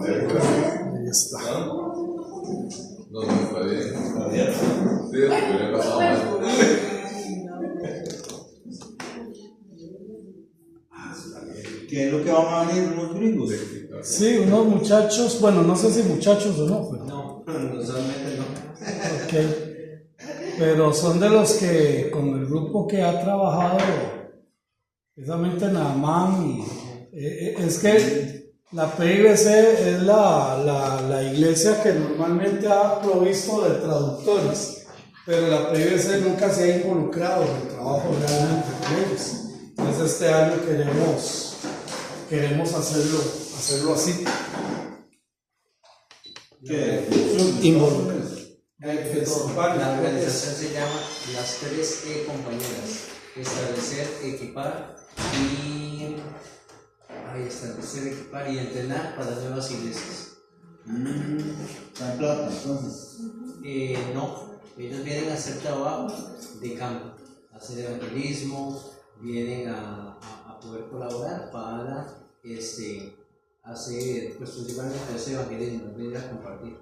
Ahí está. No, está bien. Está bien. Sí, hubiera pasado mal. ¿Qué es lo que van a venir unos gringos? Sí, unos muchachos, bueno, no sé si muchachos o no, pero. No, usualmente no. Ok. Pero son de los que, con el grupo que ha trabajado, precisamente Naamán, y es que la PIBC es la iglesia que normalmente ha provisto de traductores, pero la PIBC nunca se ha involucrado en el trabajo realmente con ellos. Entonces este año queremos hacerlo así. ¿Qué? Involucrar. La organización se llama las 3 compañeras: establecer, equipar y entrenar para nuevas iglesias. ¿Está en plata entonces? No, ellos vienen a hacer trabajo de campo, a hacer evangelismo, vienen a poder colaborar para hacer, pues principalmente ese evangelismo, venir a compartir.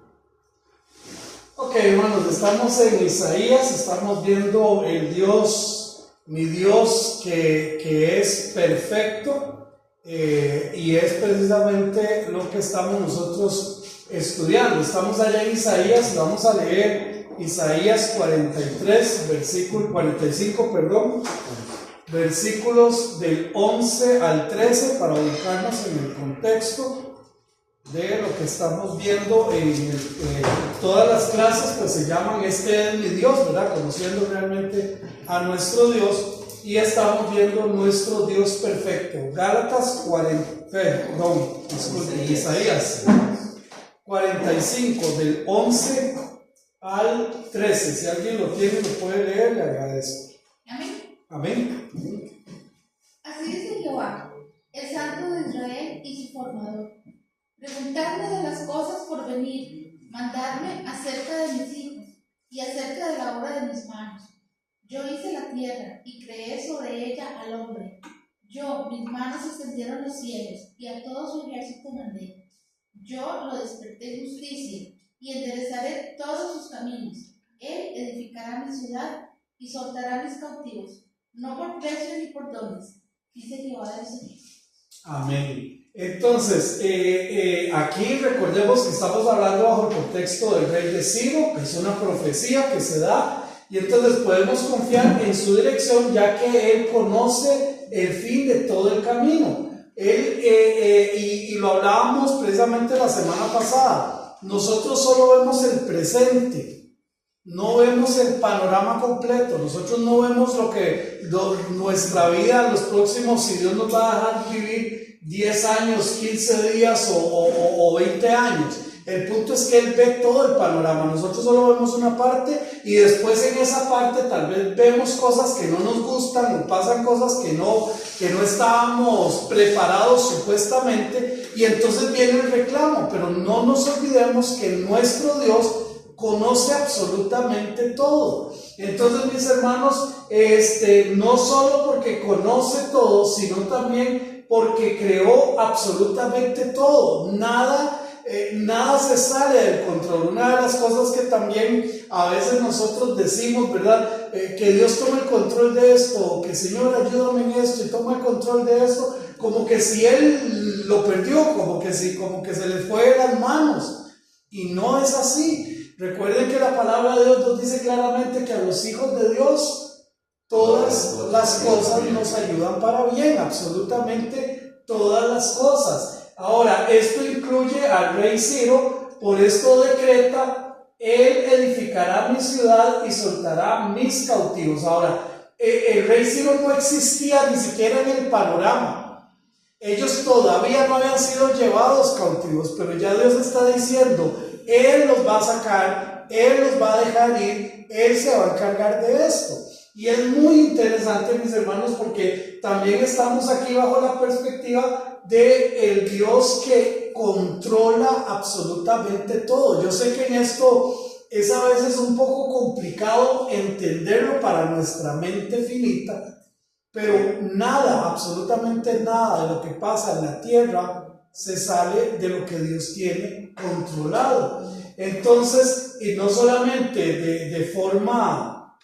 Ok, hermanos, estamos en Isaías, estamos viendo el Dios, mi Dios que es perfecto, y es precisamente lo que estamos nosotros estudiando. Estamos allá en Isaías, vamos a leer Isaías 45, versículos del 11 al 13 para ubicarnos en el contexto de lo que estamos viendo en todas las clases. Pues se llaman Este es mi Dios, ¿verdad? Conociendo realmente a nuestro Dios, y estamos viendo nuestro Dios perfecto. Isaías 45 del 11 al 13. Si alguien lo tiene, lo puede leer, le agradezco. Amén. Amén. Así dice Jehová, el Santo de Israel y su formador: preguntadme de las cosas por venir, mandadme acerca de mis hijos y acerca de la obra de mis manos. Yo hice la tierra y creé sobre ella al hombre. Mis manos extendieron los cielos y a todo su ejército mandé. Yo lo desperté en justicia y enderezaré todos sus caminos. Él edificará mi ciudad y soltará mis cautivos, no por precio ni por dones, dice Jehová del Señor. Amén. Entonces, aquí recordemos que estamos hablando bajo el contexto del rey de Ciro, que es una profecía que se da, y entonces podemos confiar en su dirección, ya que él conoce el fin de todo el camino. Y lo hablábamos precisamente la semana pasada. Nosotros solo vemos el presente, no vemos el panorama completo. Nosotros no vemos nuestra vida, los próximos, si Dios nos va a dejar vivir 10 años, 15 días o 20 años. El punto es que Él ve todo el panorama. Nosotros solo vemos una parte, y después en esa parte tal vez vemos cosas que no nos gustan, o pasan cosas que no estábamos preparados supuestamente, y entonces viene el reclamo. Pero no nos olvidemos que nuestro Dios conoce absolutamente todo. Entonces, mis hermanos, no solo porque conoce todo, sino también porque creó absolutamente todo. Nada se sale del control. Una de las cosas que también a veces nosotros decimos, ¿verdad? Que Dios tome el control de esto, o que Señor ayúdame en esto y toma el control de esto, como que si Él lo perdió, como que se le fue de las manos. Y no es así. Recuerden que la palabra de Dios nos dice claramente que a los hijos de Dios todas las cosas nos ayudan para bien, absolutamente todas las cosas. Ahora, esto incluye al rey Ciro. Por esto decreta: él edificará mi ciudad y soltará mis cautivos. Ahora, el rey Ciro no existía ni siquiera en el panorama. Ellos todavía no habían sido llevados cautivos, pero ya Dios está diciendo: Él los va a sacar, Él los va a dejar ir, Él se va a encargar de esto. Y es muy interesante, mis hermanos, porque también estamos aquí bajo la perspectiva de el Dios que controla absolutamente todo. Yo sé que en esto es a veces un poco complicado entenderlo para nuestra mente finita, pero nada, absolutamente nada de lo que pasa en la tierra se sale de lo que Dios tiene controlado. Entonces, y no solamente de forma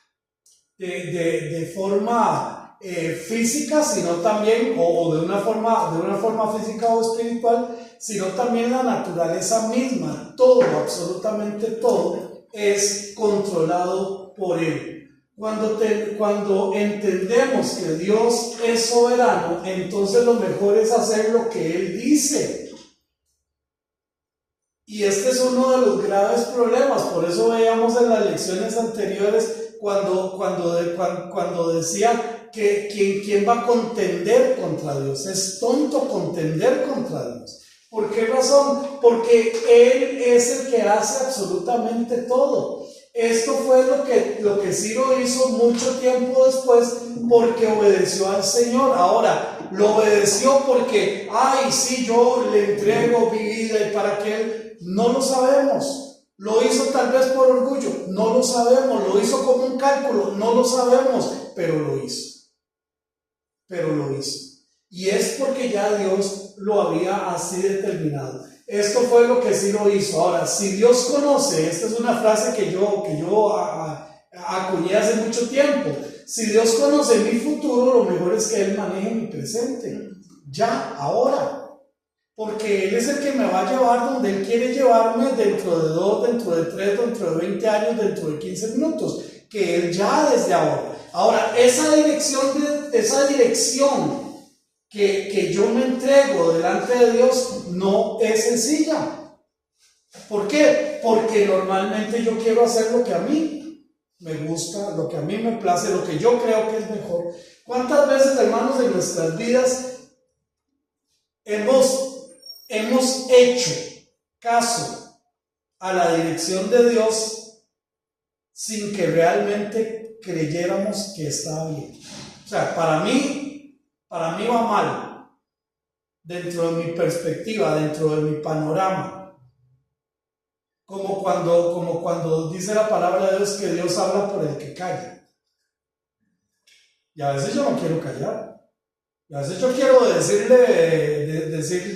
física, sino también, o de una forma física o espiritual, sino también la naturaleza misma, todo, absolutamente todo, es controlado por Él. Cuando entendemos que Dios es soberano, entonces lo mejor es hacer lo que Él dice. Y este es uno de los graves problemas. Por eso veíamos en las lecciones anteriores cuando decía que ¿quién va a contender contra Dios? Es tonto contender contra Dios. ¿Por qué razón? Porque Él es el que hace absolutamente todo. Esto fue lo que Ciro hizo mucho tiempo después, porque obedeció al Señor. Ahora, lo obedeció porque, ay, sí, yo le entrego mi vida y para que Él, no lo sabemos. Lo hizo tal vez por orgullo, no lo sabemos. Lo hizo como un cálculo, no lo sabemos, pero lo hizo. Y es porque ya Dios lo había así determinado. Esto fue lo que Ciro hizo. Ahora, si Dios conoce, esta es una frase que yo acuñé hace mucho tiempo. Si Dios conoce mi futuro, lo mejor es que Él maneje mi presente. Ya, ahora. Porque Él es el que me va a llevar donde Él quiere llevarme dentro de 2, dentro de 3, dentro de 20 años, dentro de 15 minutos. Que Él ya desde ahora. Ahora, esa dirección que yo me entrego delante de Dios no es sencilla. ¿Por qué? Porque normalmente yo quiero hacer lo que a mí me gusta, lo que a mí me place, lo que yo creo que es mejor. ¿Cuántas veces, hermanos, en nuestras vidas hemos hecho caso a la dirección de Dios sin que realmente creyéramos que estaba bien? O sea, para mí va mal, dentro de mi perspectiva, dentro de mi panorama. Como cuando dice la palabra de Dios que Dios habla por el que calla. Y a veces yo no quiero callar. Y a veces yo quiero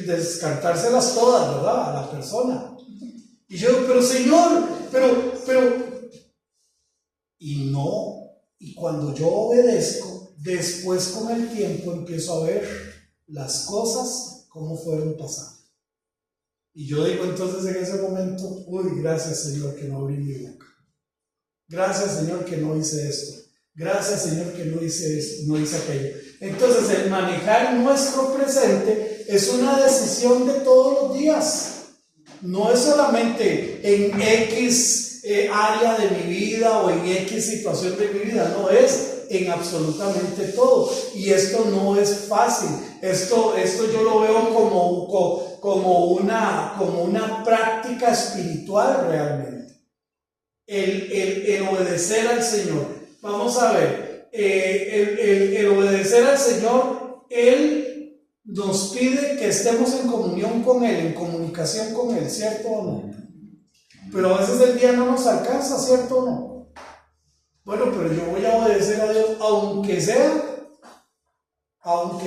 descantárselas todas, ¿verdad? A la persona. Y yo digo, pero Señor, y no. Y cuando yo obedezco, después con el tiempo empiezo a ver las cosas como fueron pasando. Y yo digo entonces en ese momento, uy, gracias Señor que no abrí mi boca. Gracias Señor que no hice esto. Gracias Señor que no hice esto, no hice aquello. Entonces el manejar nuestro presente es una decisión de todos los días. No es solamente en X área de mi vida o en X situación de mi vida, no, es en absolutamente todo. Y esto no es fácil. Esto yo lo veo como una práctica espiritual realmente. El obedecer al Señor. Vamos a ver, el obedecer al Señor, Él nos pide que estemos en comunión con Él, en comunicación con Él, ¿cierto o no? Pero a veces el día no nos alcanza, ¿cierto o no? Bueno, pero yo voy a obedecer a Dios, aunque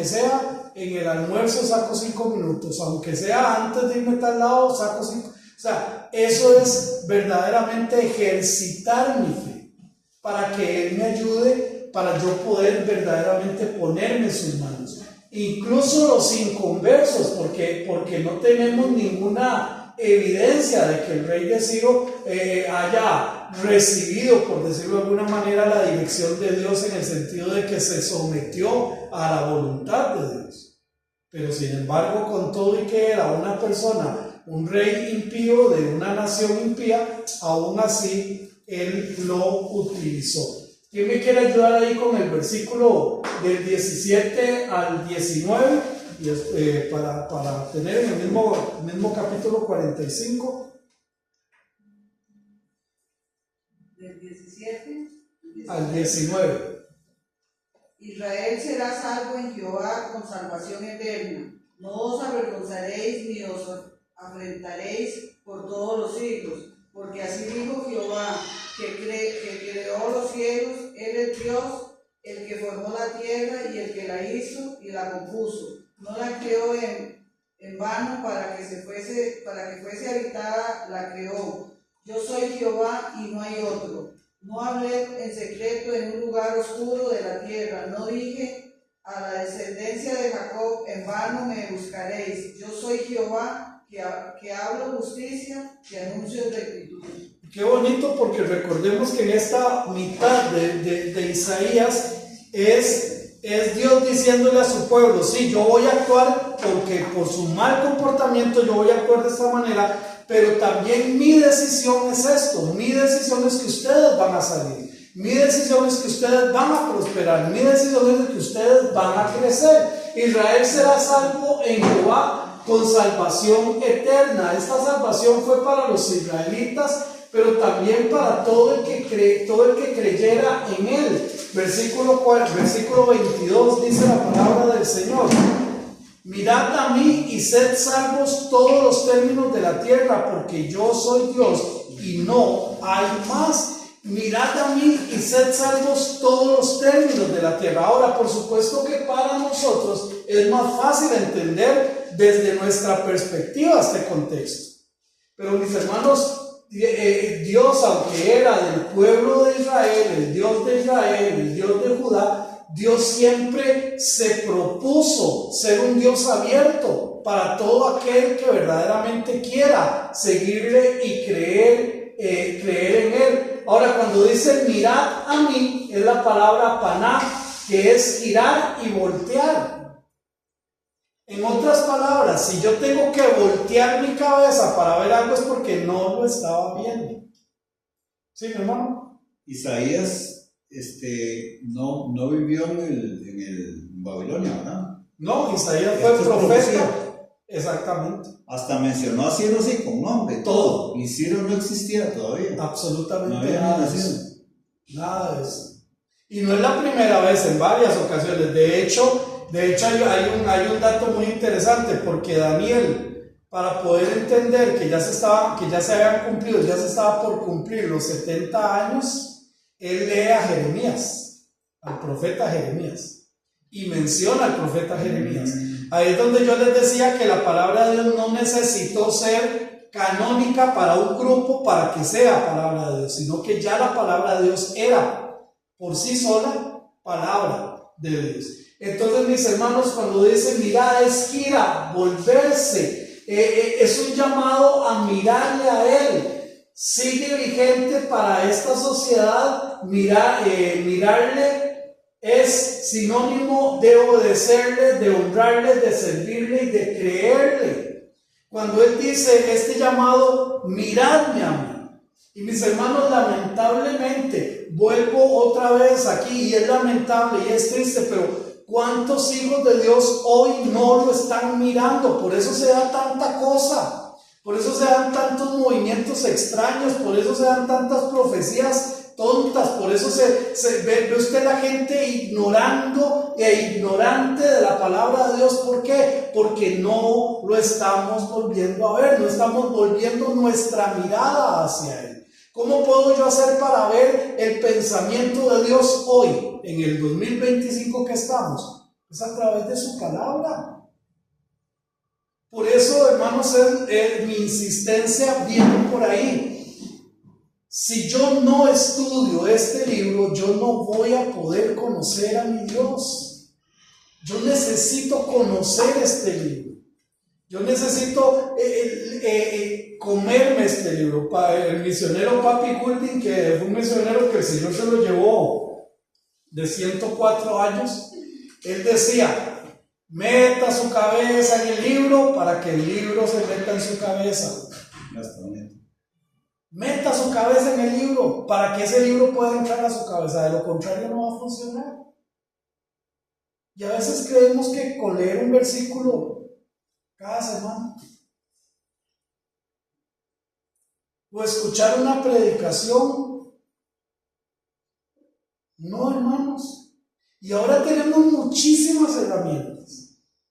sea en el almuerzo saco 5 minutos, aunque sea antes de irme a tal lado saco 5. O sea, eso es verdaderamente ejercitar mi fe, para que Él me ayude, para yo poder verdaderamente ponerme en sus manos. Incluso los inconversos, porque no tenemos ninguna evidencia de que el rey de Ciro haya recibido, por decirlo de alguna manera, la dirección de Dios, en el sentido de que se sometió a la voluntad de Dios. Pero sin embargo, con todo y que era una persona, un rey impío de una nación impía, aún así Él lo utilizó. ¿Quién me quiere ayudar ahí con el versículo del 17 al 19? Para tener en el mismo capítulo 45. Del 17 al 19. Israel será salvo en Jehová con salvación eterna. No os avergonzaréis ni os afrentaréis por todos los siglos. Porque así dijo Jehová, que creó los cielos, Él es Dios, el que formó la tierra y el que la hizo y la compuso. No la creó en en vano para que fuese habitada la creó. Yo soy Jehová y no hay otro. No hablé en secreto en un lugar oscuro de la tierra. No dije a la descendencia de Jacob, en vano me buscaréis. Yo soy Jehová que hablo justicia, que anuncio rectitud. Qué bonito, porque recordemos que en esta mitad de Isaías es Dios diciéndole a su pueblo: sí, yo voy a actuar porque por su mal comportamiento yo voy a actuar de esta manera, pero también mi decisión es esto, mi decisión es que ustedes van a salir, mi decisión es que ustedes van a prosperar, mi decisión es que ustedes van a crecer. Israel será salvo en Jehová con salvación eterna. Esta salvación fue para los israelitas, pero también para todo el que creyera en él. Versículo 22 dice la palabra del Señor: mirad a mí y sed salvos todos los términos de la tierra, porque yo soy Dios y no hay más. Mirad a mí y sed salvos todos los términos de la tierra. Ahora, por supuesto que para nosotros es más fácil entender desde nuestra perspectiva este contexto. Pero mis hermanos, Dios, aunque era del pueblo de Israel, el Dios de Israel, el Dios de Judá, Dios siempre se propuso ser un Dios abierto para todo aquel que verdaderamente quiera seguirle y creer en él. Ahora, cuando dice mirad a mí, es la palabra paná, que es girar y voltear. En otras palabras, si yo tengo que voltear mi cabeza para ver algo, es porque no lo estaba viendo. ¿Sí, mi hermano? Isaías no vivió en el Babilonia, ¿verdad? No, Isaías fue profeta. Exactamente. Hasta mencionó a Ciro sí con nombre. Todo. Y Ciro no existía todavía. Absolutamente no había nada de eso. Nada de eso. Y no es la primera vez, en varias ocasiones. De hecho hay un dato muy interesante, porque Daniel, para poder entender que ya se estaba por cumplir los 70 años, él lee a Jeremías, al profeta Jeremías, y menciona al profeta Jeremías. Ahí es donde yo les decía que la palabra de Dios no necesitó ser canónica para un grupo para que sea palabra de Dios, sino que ya la palabra de Dios era por sí sola palabra de Dios. Entonces, mis hermanos, cuando dicen mirar, es gira, volverse, es un llamado a mirarle a Él. Sigue vigente para esta sociedad. Mirarle es sinónimo de obedecerle, de honrarle, de servirle y de creerle. Cuando Él dice este llamado, miradme a mí. Y mis hermanos, lamentablemente, vuelvo otra vez aquí, y es lamentable y es triste, pero ¿cuántos hijos de Dios hoy no lo están mirando? Por eso se da tanta cosa, por eso se dan tantos movimientos extraños, por eso se dan tantas profecías tontas, por eso ve usted la gente ignorando e ignorante de la palabra de Dios. ¿Por qué? Porque no lo estamos volviendo a ver, no estamos volviendo nuestra mirada hacia Él. ¿Cómo puedo yo hacer para ver el pensamiento de Dios hoy, en el 2025 que estamos? Es a través de su palabra. Por eso, hermanos, mi insistencia viene por ahí. Si yo no estudio este libro, yo no voy a poder conocer a mi Dios. Yo necesito conocer este libro. Yo necesito comerme este libro. El misionero Papi Goulding, que fue un misionero que el Señor se lo llevó de 104 años, él decía: meta su cabeza en el libro para que el libro se meta en su cabeza. Meta su cabeza en el libro para que ese libro pueda entrar a su cabeza. De lo contrario, no va a funcionar. Y a veces creemos que con leer un versículo cada semana o escuchar una predicación, no, hermanos. Y ahora tenemos muchísimas herramientas.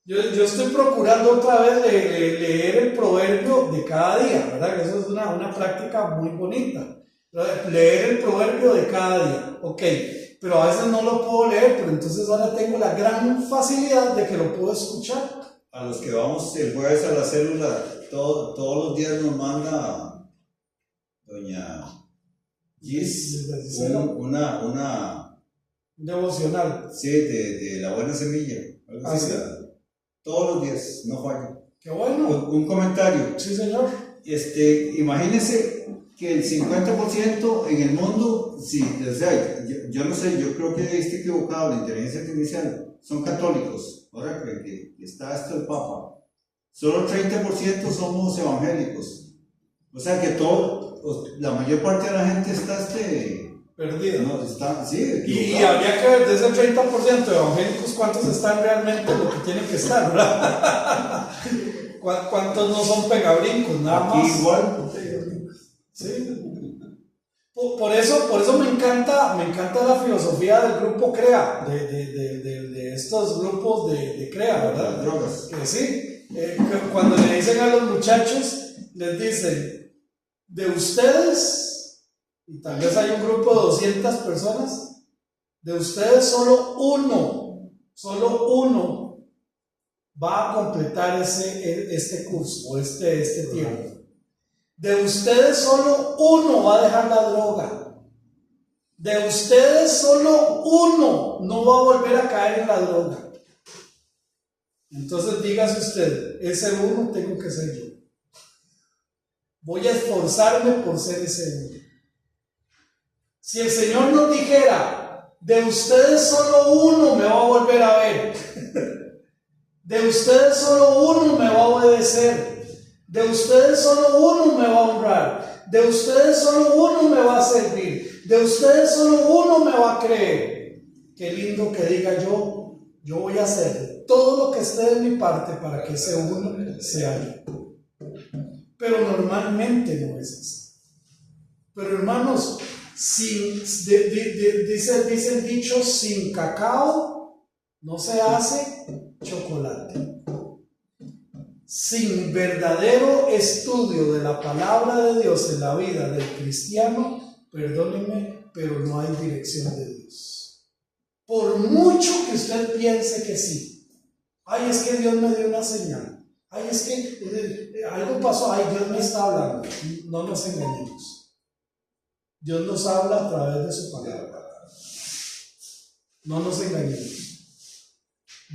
Yo estoy procurando otra vez leer el proverbio de cada día, ¿verdad? Que eso es una práctica muy bonita. Leer el proverbio de cada día, ok, pero a veces no lo puedo leer, pero entonces ahora tengo la gran facilidad de que lo puedo escuchar. a los que vamos el jueves a la célula, todos los días nos manda doña Gis una devocional. sí, de la buena semilla. Algo así, ¿Sí? todos los días, no falla. Qué bueno. Un comentario. Sí, señor. Imagínense que el 50% en el mundo, sí, o sea, yo no sé, yo creo que esté equivocado, la inteligencia artificial, son católicos, ahora que está hasta el Papa. Solo 30% somos evangélicos. O sea que la mayor parte de la gente está Perdido. no, está, sí, Y equivocado. habría que ver de ese 30% de evangélicos cuántos están realmente lo que tienen que estar, ¿verdad? ¿Cuántos no son pegabrincos? Nada Aquí más. igual. Sí. Por eso me encanta la filosofía del grupo CREA, de estos grupos de CREA, ¿verdad? Las drogas. Que sí, que cuando le dicen a los muchachos, les dicen, de ustedes, y tal vez hay un grupo de 200 personas, de ustedes solo uno va a completar este curso o este tiempo. De ustedes solo uno va a dejar la droga. De ustedes solo uno no va a volver a caer en la droga. Entonces dígase usted, ese uno tengo que ser yo. Voy a esforzarme por ser ese uno. Si el Señor nos dijera, de ustedes solo uno me va a volver a ver. De ustedes solo uno me va a obedecer. De ustedes solo uno me va a honrar. De ustedes solo uno me va a servir. De ustedes solo uno me va a creer. Qué lindo que diga yo voy a hacer todo lo que esté de mi parte para que ese uno sea yo. Pero normalmente no es así. Pero hermanos, dice el dicho, sin cacao no se hace chocolate. Sin verdadero estudio de la palabra de Dios en la vida del cristiano, perdónenme, pero no hay dirección de Dios. Por mucho que usted piense que sí, ay, es que Dios me dio una señal, ay, es que algo pasó, ay, Dios me está hablando. No nos engañemos. Dios nos habla a través de su palabra. No nos engañemos.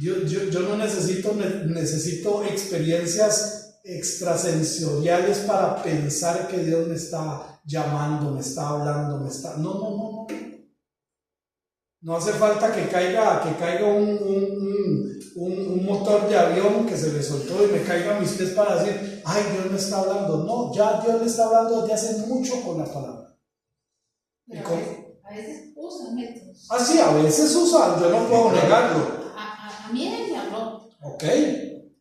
Yo no necesito experiencias extrasensoriales para pensar que Dios me está llamando, me está hablando, No. No hace falta que caiga un motor de avión que se le soltó y me caiga a mis pies para decir, ay, Dios me está hablando. No, ya Dios le está hablando desde hace mucho con la palabra. Pero a veces usan métodos. Ah, sí, a veces usan, yo no puedo negarlo. A mí él me habló. Ok,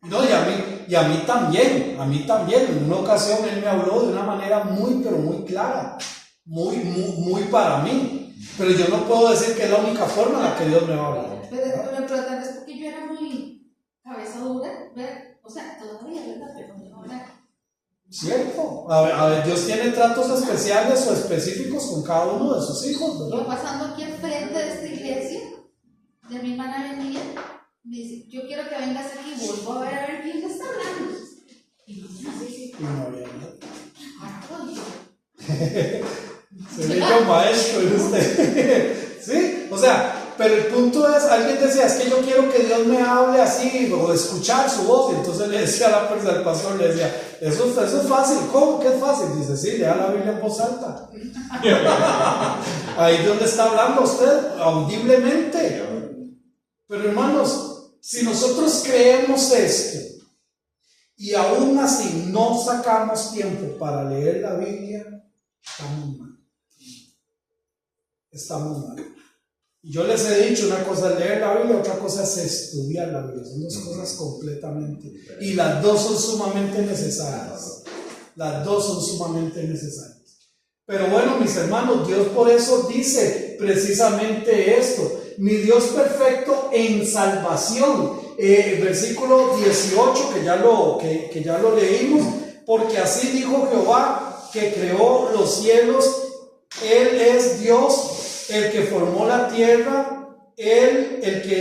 no, y a mí también, en una ocasión él me habló de una manera muy, pero muy clara, muy para mí, pero yo no puedo decir que es la única forma en la que Dios me va a hablar. Pero tal vez porque yo era muy cabeza dura, ¿verdad? O sea, todavía, ¿verdad? Pero ahora. Cierto, a ver, Dios tiene tratos especiales o específicos con cada uno de sus hijos, Yo ¿verdad? pasando aquí al frente de esta iglesia, de mi hermana venía, me dice, yo quiero que vengas aquí y vuelvo a ver quién me está hablando. Y no, sí. Y no había nada. Ay, Se le dio maestro y usted. ¿Sí? O sea, pero el punto es, alguien decía, es que yo quiero que Dios me hable así, o escuchar su voz, y entonces le decía a la persona, al pastor, le decía, eso es fácil. ¿Cómo que es fácil? Dice, sí, lea la Biblia en voz alta. Ahí Dios le está hablando a usted, audiblemente. Pero hermanos, si nosotros creemos esto, y aún así no sacamos tiempo para leer la Biblia, estamos mal. Y yo les he dicho, una cosa es leer la Biblia, otra cosa es estudiar la Biblia. Son dos cosas completamente. Y las dos son sumamente necesarias. Pero bueno, mis hermanos, Dios por eso dice precisamente esto. Mi Dios perfecto en salvación. Versículo 18, que ya lo leímos. Porque así dijo Jehová, que creó los cielos. Él es Dios, el que formó la tierra, Él, el que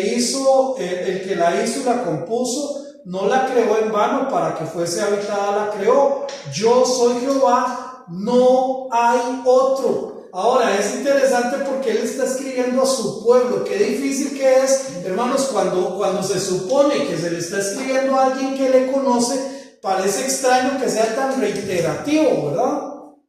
la hizo y la compuso, no la creó en vano, para que fuese habitada la creó. Yo soy Jehová, no hay otro. Ahora, es interesante porque él está escribiendo a su pueblo. Qué difícil que es, hermanos, cuando se supone que se le está escribiendo a alguien que le conoce, parece extraño que sea tan reiterativo, ¿verdad? O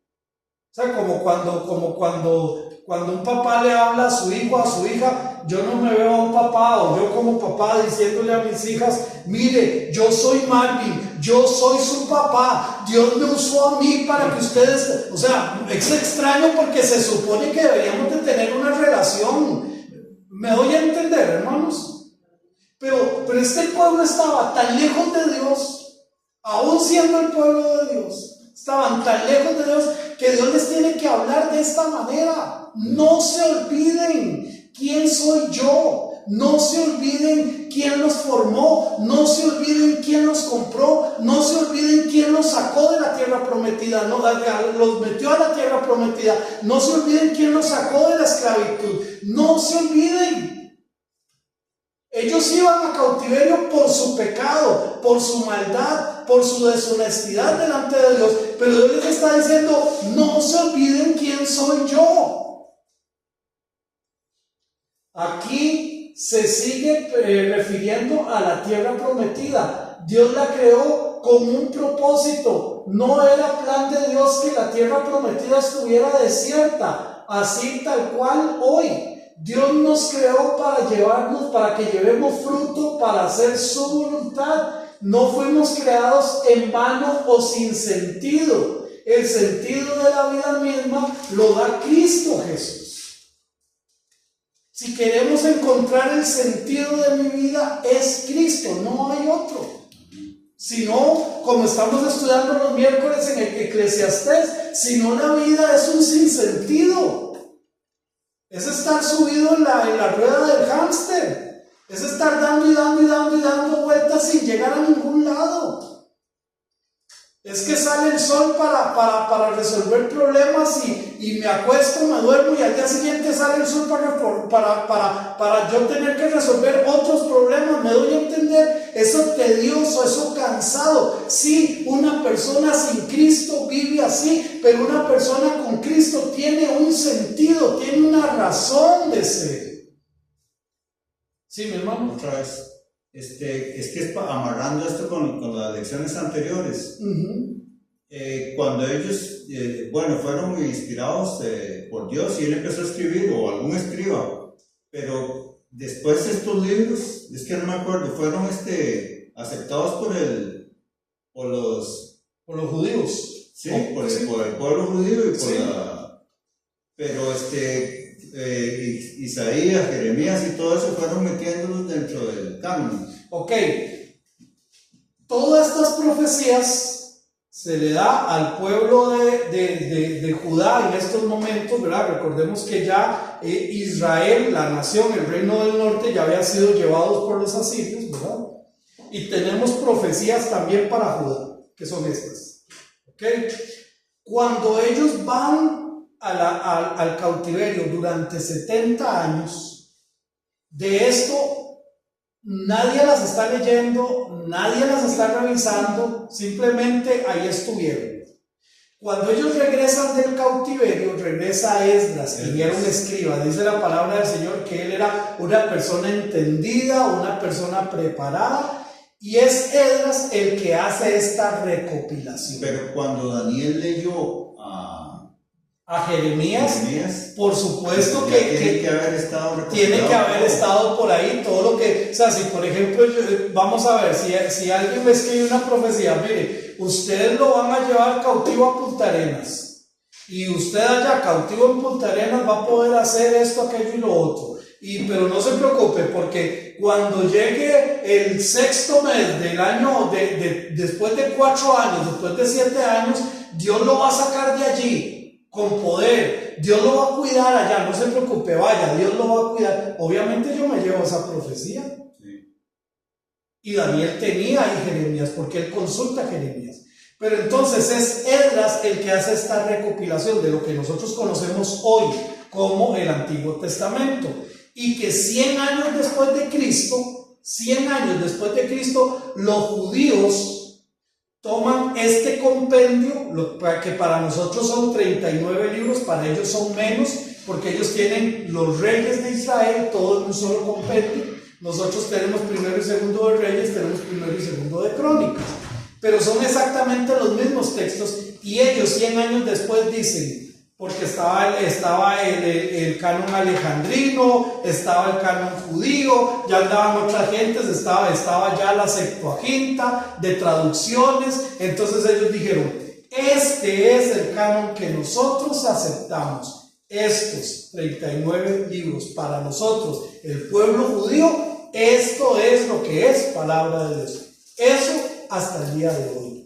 sea, como cuando un papá le habla a su hijo, a su hija. Yo no me veo a un papá, o yo como papá diciéndole a mis hijas: mire, yo soy Marvin, yo soy su papá, Dios me usó a mí para que ustedes... O sea, es extraño porque se supone que deberíamos de tener una relación. ¿Me doy a entender, hermanos? Pero este pueblo estaba tan lejos de Dios, aún siendo el pueblo de Dios, estaban tan lejos de Dios, que Dios les tiene que hablar de esta manera. No se olviden quién soy yo, no se olviden quién los formó, no se olviden quién los compró, no se olviden quién los sacó de la tierra prometida, no, los metió a la tierra prometida, no se olviden quién los sacó de la esclavitud, no se olviden. Ellos iban a cautiverio por su pecado, por su maldad, por su deshonestidad delante de Dios, pero Dios les está diciendo: no se olviden quién soy yo. Aquí se sigue refiriendo a la tierra prometida. Dios la creó con un propósito. No era plan de Dios que la tierra prometida estuviera desierta, así tal cual hoy. Dios nos creó para llevarnos, para que llevemos fruto, para hacer su voluntad. No fuimos creados en vano o sin sentido. El sentido de la vida misma lo da Cristo Jesús. Si queremos encontrar el sentido de mi vida, es Cristo, no hay otro. Si no, como estamos estudiando los miércoles en el Eclesiastés, si no, la vida es un sinsentido. Es estar subido en la rueda del hámster. Es estar dando y dando y dando y dando vueltas sin llegar a ningún lado. Es que sale el sol para resolver problemas y me acuesto, me duermo y al día siguiente sale el sol para yo tener que resolver otros problemas. Me doy a entender, eso tedioso, eso cansado. Sí, una persona sin Cristo vive así, pero una persona con Cristo tiene un sentido, tiene una razón de ser. Sí, mi hermano. Otra vez. Es que amarrando esto con las lecciones anteriores, cuando ellos, fueron inspirados por Dios y él empezó a escribir, o algún escriba, pero después estos libros, es que no me acuerdo, fueron aceptados por los judíos. Sí, por el pueblo judío y pero Isaías, Jeremías y todo eso fueron metiéndolos dentro del canon. Ok, todas estas profecías se le da al pueblo de Judá en estos momentos, ¿verdad? Recordemos que ya Israel, la nación, el reino del norte, ya había sido llevados por los asirios, ¿verdad? Y tenemos profecías también para Judá, que son estas. Ok, cuando ellos van al cautiverio durante 70 años, de esto nadie las está leyendo, nadie las está revisando, simplemente ahí estuvieron. Cuando ellos regresan del cautiverio, regresa Esdras, y era un escriba. Dice la palabra del Señor que él era una persona entendida, una persona preparada, y es Esdras el que hace esta recopilación. Pero cuando Daniel leyó a Jeremías, por supuesto que tiene que haber estado por ahí todo lo que, o sea, si por ejemplo vamos a ver, si alguien me escribe una profecía: mire, ustedes lo van a llevar cautivo a Punta Arenas, y usted allá cautivo en Punta Arenas va a poder hacer esto, aquello y lo otro, pero no se preocupe, porque cuando llegue el 6º mes del año, después de 4 años, después de 7 años, Dios lo va a sacar de allí con poder, Dios lo va a cuidar allá, no se preocupe, vaya, Dios lo va a cuidar. Obviamente yo me llevo esa profecía. Sí. Y Daniel tenía ahí Jeremías, porque él consulta a Jeremías. Pero entonces es Esdras el que hace esta recopilación de lo que nosotros conocemos hoy como el Antiguo Testamento. Y que 100 años después de Cristo, los judíos toman este compendio, que para nosotros son 39 libros, para ellos son menos, porque ellos tienen los reyes de Israel, todo en un solo compendio. Nosotros tenemos primero y segundo de Reyes, tenemos primero y segundo de Crónicas, pero son exactamente los mismos textos, y ellos 100 años después dicen, porque estaba el canon alejandrino, estaba el canon judío, ya andaban otras gentes, estaba ya la Septuaginta de traducciones. Entonces ellos dijeron, este es el canon que nosotros aceptamos. Estos 39 libros para nosotros, el pueblo judío, esto es lo que es palabra de Dios. Eso hasta el día de hoy.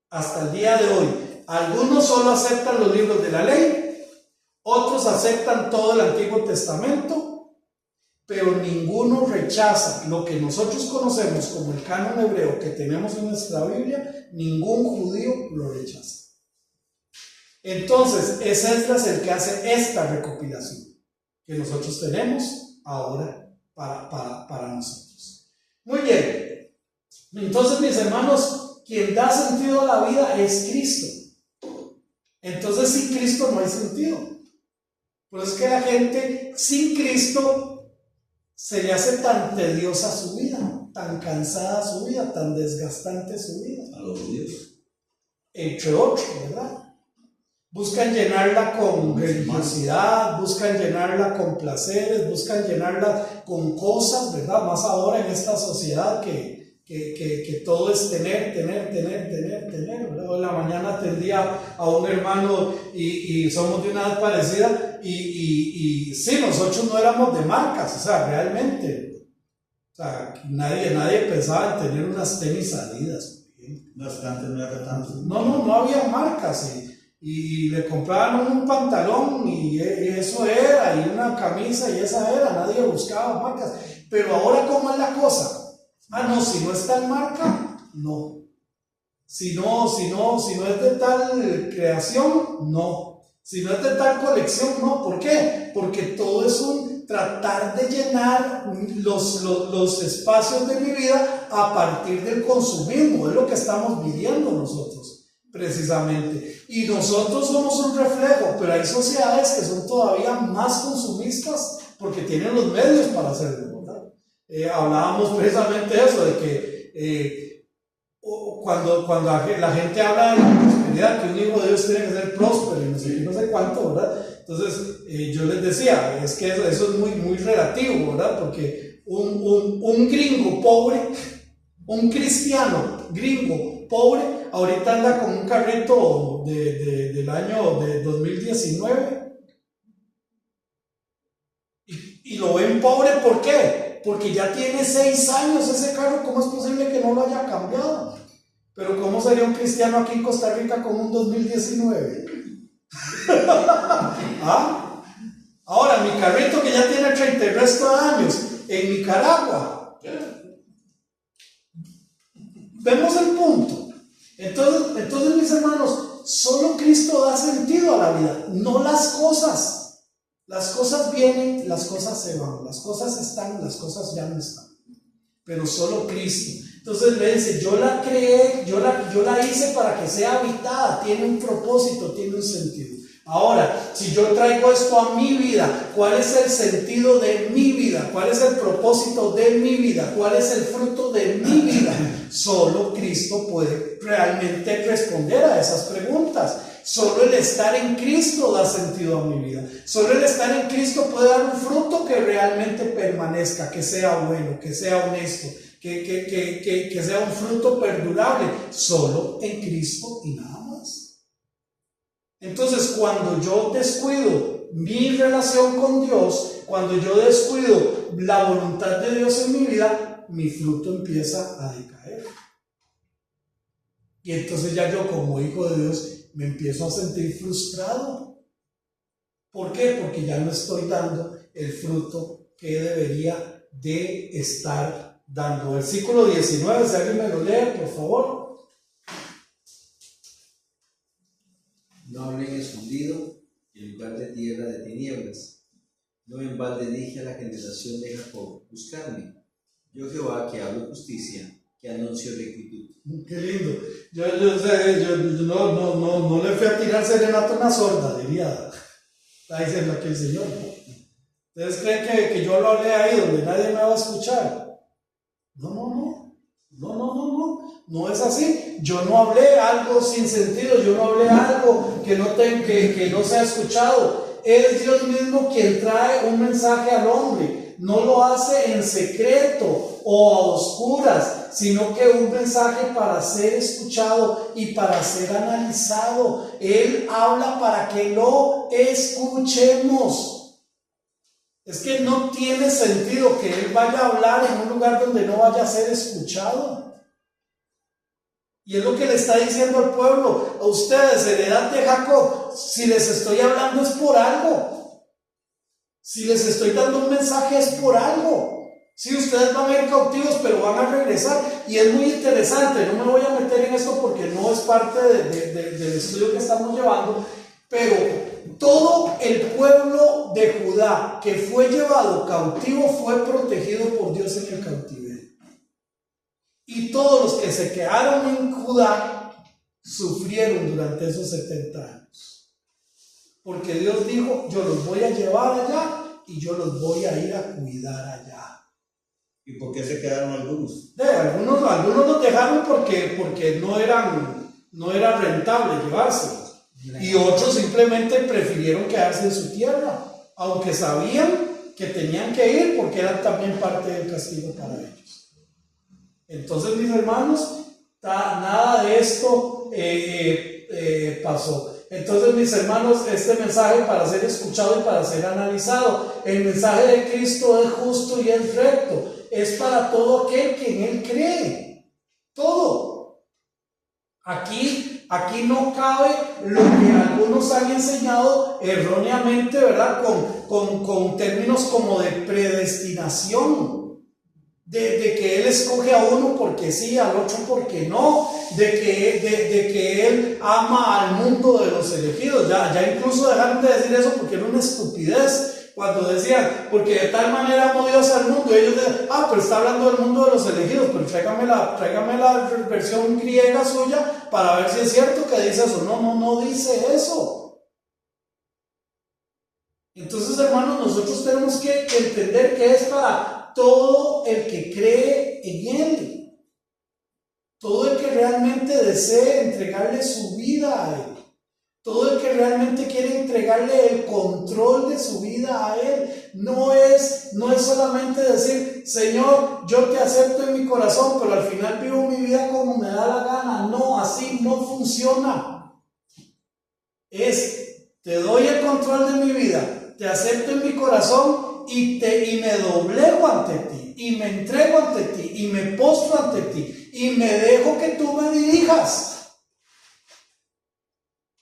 Hasta el día de hoy. Algunos solo aceptan los libros de la ley, otros aceptan todo el Antiguo Testamento, pero ninguno rechaza lo que nosotros conocemos como el canon hebreo que tenemos en nuestra Biblia. Ningún judío lo rechaza. Entonces, es Esdras el que hace esta recopilación que nosotros tenemos ahora para nosotros. Muy bien. Entonces, mis hermanos, quien da sentido a la vida es Cristo. Entonces, sin Cristo no hay sentido. Por eso es que la gente sin Cristo se le hace tan tediosa su vida, tan cansada su vida, tan desgastante su vida. A los judíos. Entre otros, ¿verdad? Buscan llenarla con religiosidad, buscan llenarla con placeres, buscan llenarla con cosas, ¿verdad? Más ahora en esta sociedad que todo es tener, ¿verdad? Hoy en la mañana atendía a un hermano y somos de una edad parecida y sí, nosotros no éramos de marcas, o sea, realmente, o sea, nadie pensaba en tener unas tenis Adidas. No, antes no era tanto. No había marcas y le compraban un pantalón y eso era, y una camisa y esa era, nadie buscaba marcas. Pero ahora, ¿cómo es la cosa? No, si no está en marca, no. Si no es de tal creación, no. Si no es de tal colección, no. ¿Por qué? Porque todo es un tratar de llenar los espacios de mi vida a partir del consumismo. Es lo que estamos viviendo nosotros, precisamente. Y nosotros somos un reflejo, pero hay sociedades que son todavía más consumistas porque tienen los medios para hacerlo. Hablábamos precisamente de eso, de que cuando la gente habla de la prosperidad, que un hijo de Dios tiene que ser próspero y no sé cuánto, ¿verdad? Entonces yo les decía, es que eso es muy relativo, ¿verdad? Porque un gringo pobre, un cristiano gringo pobre, ahorita anda con un carrito del año de 2019 y lo ven pobre, ¿por qué? Porque ya tiene 6 años ese carro. ¿Cómo es posible que no lo haya cambiado? Pero ¿cómo sería un cristiano aquí en Costa Rica con un 2019? ¿Ah? Ahora, mi carrito que ya tiene 30 y resto de años en Nicaragua. Vemos el punto. Entonces, mis hermanos, solo Cristo da sentido a la vida, no las cosas. Las cosas vienen, las cosas se van, las cosas están, las cosas ya no están. Pero solo Cristo. Entonces le dice, yo la creé, yo la hice para que sea habitada, tiene un propósito, tiene un sentido. Ahora, si yo traigo esto a mi vida, ¿cuál es el sentido de mi vida? ¿Cuál es el propósito de mi vida? ¿Cuál es el fruto de mi vida? Solo Cristo puede realmente responder a esas preguntas. Solo el estar en Cristo da sentido a mi vida. Solo el estar en Cristo puede dar un fruto que realmente permanezca, que sea bueno, que sea honesto, que sea un fruto perdurable. Solo en Cristo y nada más. Entonces, cuando yo descuido mi relación con Dios, cuando yo descuido la voluntad de Dios en mi vida, mi fruto empieza a decaer. Y entonces ya yo, como hijo de Dios, me empiezo a sentir frustrado. ¿Por qué? Porque ya no estoy dando el fruto que debería de estar dando. Versículo 19, si alguien me lo lee, por favor. No hablen escondido en lugar de tierra de tinieblas. No en balde dije a la generación de Jacob, buscadme. Yo Jehová que hablo justicia, que anuncio rectitud. Qué lindo. Yo no le fui a tirar serenata a una sorda, diría. Está diciendo aquí el Señor. ¿Ustedes creen que yo lo hablé ahí donde nadie me va a escuchar? No es así. Yo no hablé algo sin sentido, yo no hablé algo que no sea escuchado. Es Dios mismo quien trae un mensaje al hombre. No lo hace en secreto o a oscuras, sino que un mensaje para ser escuchado y para ser analizado. Él habla para que lo escuchemos. Es que no tiene sentido que Él vaya a hablar en un lugar donde no vaya a ser escuchado. Y es lo que le está diciendo al pueblo, a ustedes, heredad de Jacob, si les estoy hablando es por algo. Si les estoy dando un mensaje es por algo. Si ustedes van a ir cautivos, pero van a regresar. Y es muy interesante, no me voy a meter en esto porque no es parte del estudio que estamos llevando, pero todo el pueblo de Judá que fue llevado cautivo fue protegido por Dios en el cautiverio. Y todos los que se quedaron en Judá sufrieron durante esos 70 años. Porque Dios dijo, yo los voy a llevar allá y yo los voy a ir a cuidar allá. ¿Y por qué se quedaron algunos? Algunos los dejaron porque no era rentable llevárselos. Y otros simplemente prefirieron quedarse en su tierra, aunque sabían que tenían que ir porque eran también parte del castigo para ellos. Entonces, mis hermanos, nada de esto pasó. Entonces, mis hermanos, este mensaje para ser escuchado y para ser analizado, el mensaje de Cristo es justo y es recto, es para todo aquel que en Él cree, todo. Aquí no cabe lo que algunos han enseñado erróneamente, ¿verdad? Con términos como de predestinación. De que Él escoge a uno porque sí, al otro porque no, de que Él ama al mundo de los elegidos. Ya incluso dejaron de decir eso porque era una estupidez cuando decían, porque de tal manera amó Dios al mundo. Y ellos decían, pero está hablando del mundo de los elegidos, pero tráigame la versión griega suya para ver si es cierto que dice eso. No dice eso. Entonces, hermanos, nosotros tenemos que entender que es para todo el que cree en Él, todo el que realmente desee entregarle su vida a Él, todo el que realmente quiere entregarle el control de su vida a Él. No es solamente decir, Señor, yo te acepto en mi corazón, pero al final vivo mi vida como me da la gana. No, así no funciona. Te doy el control de mi vida, te acepto en mi corazón y me doblego ante ti, y me entrego ante ti, y me postro ante ti, y me dejo que tú me dirijas.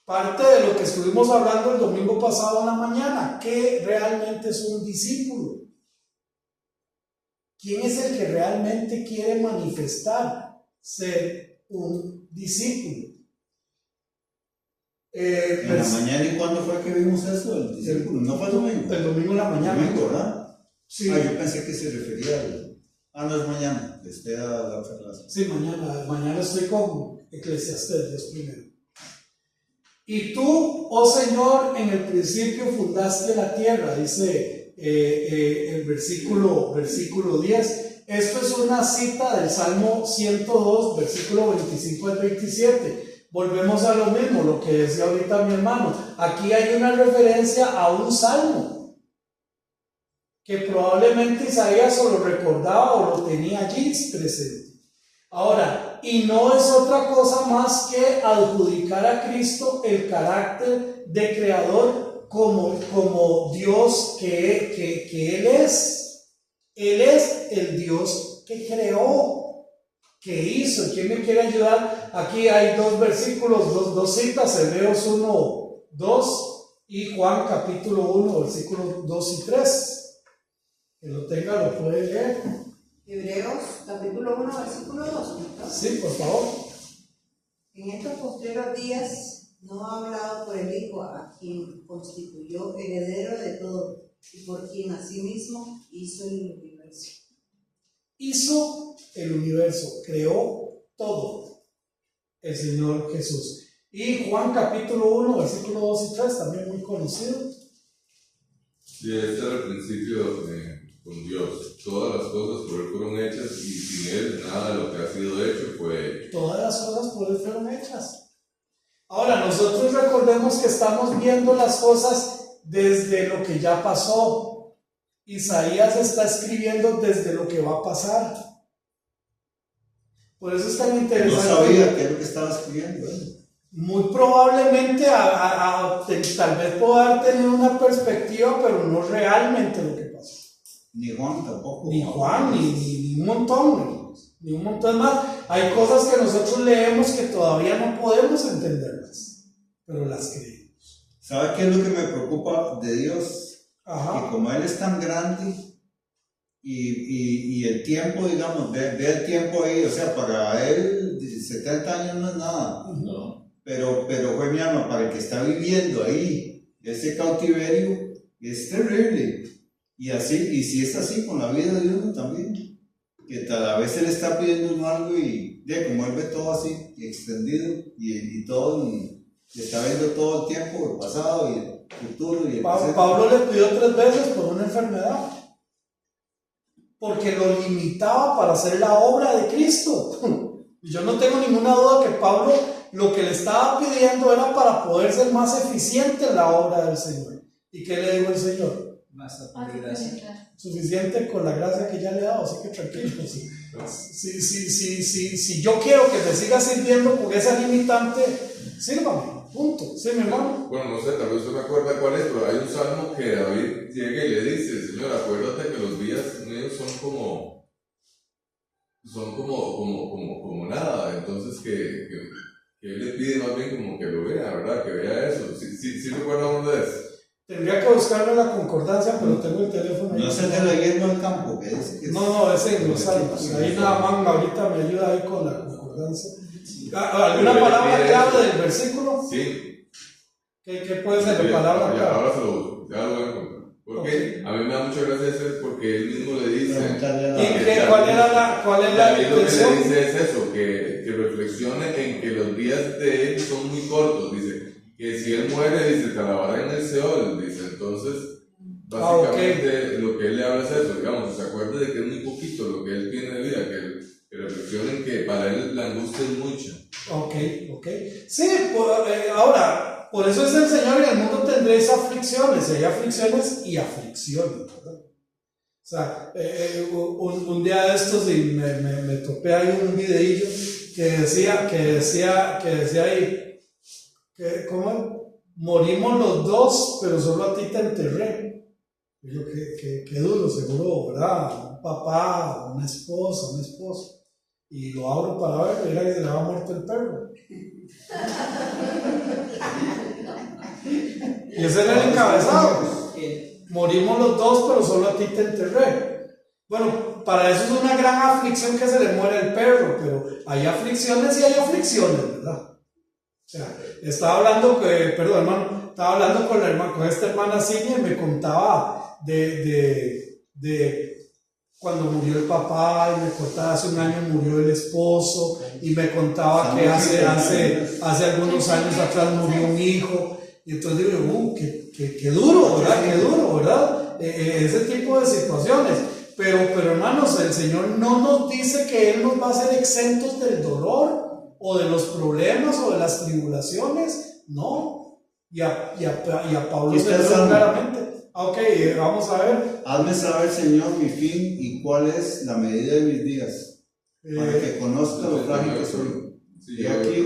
Parte de lo que estuvimos hablando el domingo pasado en la mañana, ¿qué realmente es un discípulo? ¿Quién es el que realmente quiere manifestar ser un discípulo? En la mañana, ¿y cuándo fue que vimos eso? El discípulo, ¿no fue el domingo? El domingo en la mañana. Domingo, ¿verdad? Sí. Yo pensé que se refería no es mañana, a la otra clase. Sí, mañana estoy con Eclesiastés, Dios primero. Y tú, oh Señor, en el principio fundaste la tierra, dice el versículo 10. Esto es una cita del Salmo 102, versículo 25 al 27. Volvemos a lo mismo, lo que decía ahorita mi hermano. Aquí hay una referencia a un salmo que probablemente Isaías o lo recordaba o lo tenía allí presente. Ahora, y no es otra cosa más que adjudicar a Cristo el carácter de creador como Dios que Él es. Él es el Dios que creó, que hizo. ¿Quién me quiere ayudar? Aquí hay dos versículos, dos citas, Hebreos 1, 2 y Juan capítulo 1, versículos 2 y 3. Que lo tenga, lo puede leer. Hebreos capítulo 1, versículo 2. ¿no? Sí, por favor. En estos postreros días no ha hablado por el Hijo, a quien constituyó heredero de todo y por quien asimismo hizo el universo. Hizo el universo, creó todo el Señor Jesús. Y Juan capítulo 1, versículos 2 y 3, también muy conocido. Sí, este era el principio con Dios. Todas las cosas por Él fueron hechas y sin Él nada de lo que ha sido hecho fue hecho. Todas las cosas por Él fueron hechas. Ahora, nosotros recordemos que estamos viendo las cosas desde lo que ya pasó. Isaías está escribiendo desde lo que va a pasar. Por eso es tan No interesante. sabía qué es lo que estaba escribiendo. Muy probablemente tal vez pueda haber tenido una perspectiva, pero no realmente lo que pasó. Ni Juan tampoco. Ni Juan, ni un montón, ni un montón más. Hay cosas que nosotros leemos que todavía no podemos entenderlas, pero las creemos. ¿Sabe qué es lo que me preocupa de Dios? Ajá. Que como Él es tan grande y el tiempo, digamos, ve el tiempo ahí, o sea, para Él 70 años no es nada. No. Pero fue mi alma, para el que está viviendo ahí, ese cautiverio es terrible. Y si es así con la vida de uno también, que tal vez Él está pidiendo uno algo y como Él ve todo así, extendido, y todo, y está viendo todo el tiempo, el pasado y el futuro. Y el presente. Pablo le pidió 3 veces por una enfermedad, porque lo limitaba para hacer la obra de Cristo. Y yo no tengo ninguna duda que Pablo lo que le estaba pidiendo era para poder ser más eficiente en la obra del Señor. ¿Y qué le dijo el Señor? Basta de gracia. Suficiente con la gracia que ya le he dado, así que tranquilo. Si yo quiero que te siga sirviendo con esa limitante, sírvame, punto. ¿Sí, mi hermano? Bueno, no sé, tal vez usted me acuerda cuál es, pero hay un salmo que David llega y le dice: Señor, acuérdate que los días míos son como nada. Entonces que él le pide más bien como que lo vea, ¿verdad? Que vea eso. Sí recuerda uno de eso. Tendría que buscarlo en la concordancia, pero tengo el teléfono ahí. No es el de la hierba del campo, que dice que No, ese en los salmos. Ahí nada más ahorita me ayuda ahí con la concordancia. ¿Alguna palabra clave del versículo? Sí. ¿Qué puede ser la palabra clave? Ahora se lo busco, ya lo voy a encontrar. Porque a mí me da mucha gracia ese, porque él mismo le dice. ¿Cuál es la intención? Lo que le dice es eso, que reflexione en que los días de él son muy cortos. Dice que si él muere, dice, te alabará en el Seol. Dice, entonces, básicamente lo que él le habla es eso, digamos, se acuerde de que es muy poquito lo que él tiene de vida, que reflexionen que para él la angustia es mucha. Ok. Sí, ahora. Por eso es el Señor: en el mundo tendréis aflicciones. Y hay aflicciones y aflicciones, ¿verdad? O sea, un día de estos y me topé ahí un videillo que decía ahí, ¿cómo? Morimos los dos, pero solo a ti te enterré. Y yo, qué duro, seguro, ¿verdad? Un papá, una esposa, un esposo. Y lo abro para ver, mira que se le va muerto el perro. Y ese era el encabezado. Morimos los dos, pero solo a ti te enterré. Bueno, para eso es una gran aflicción que se le muere el perro, pero hay aflicciones y hay aflicciones, ¿verdad? O sea, estaba hablando con esta hermana Silvia y me contaba de cuando murió el papá, y me contaba hace un año murió el esposo, y me contaba que hace algunos años atrás murió un hijo. Y entonces digo, qué duro, ¿verdad? Qué duro, ¿verdad? Ese tipo de situaciones. Pero hermanos, el Señor no nos dice que Él nos va a hacer exentos del dolor, o de los problemas, o de las tribulaciones. No. Y a Pablo se lo dice claramente. Ok, vamos a ver. Hazme saber, Señor, mi fin y cuál es la medida de mis días, para que conozca lo frágil que soy. Y aquí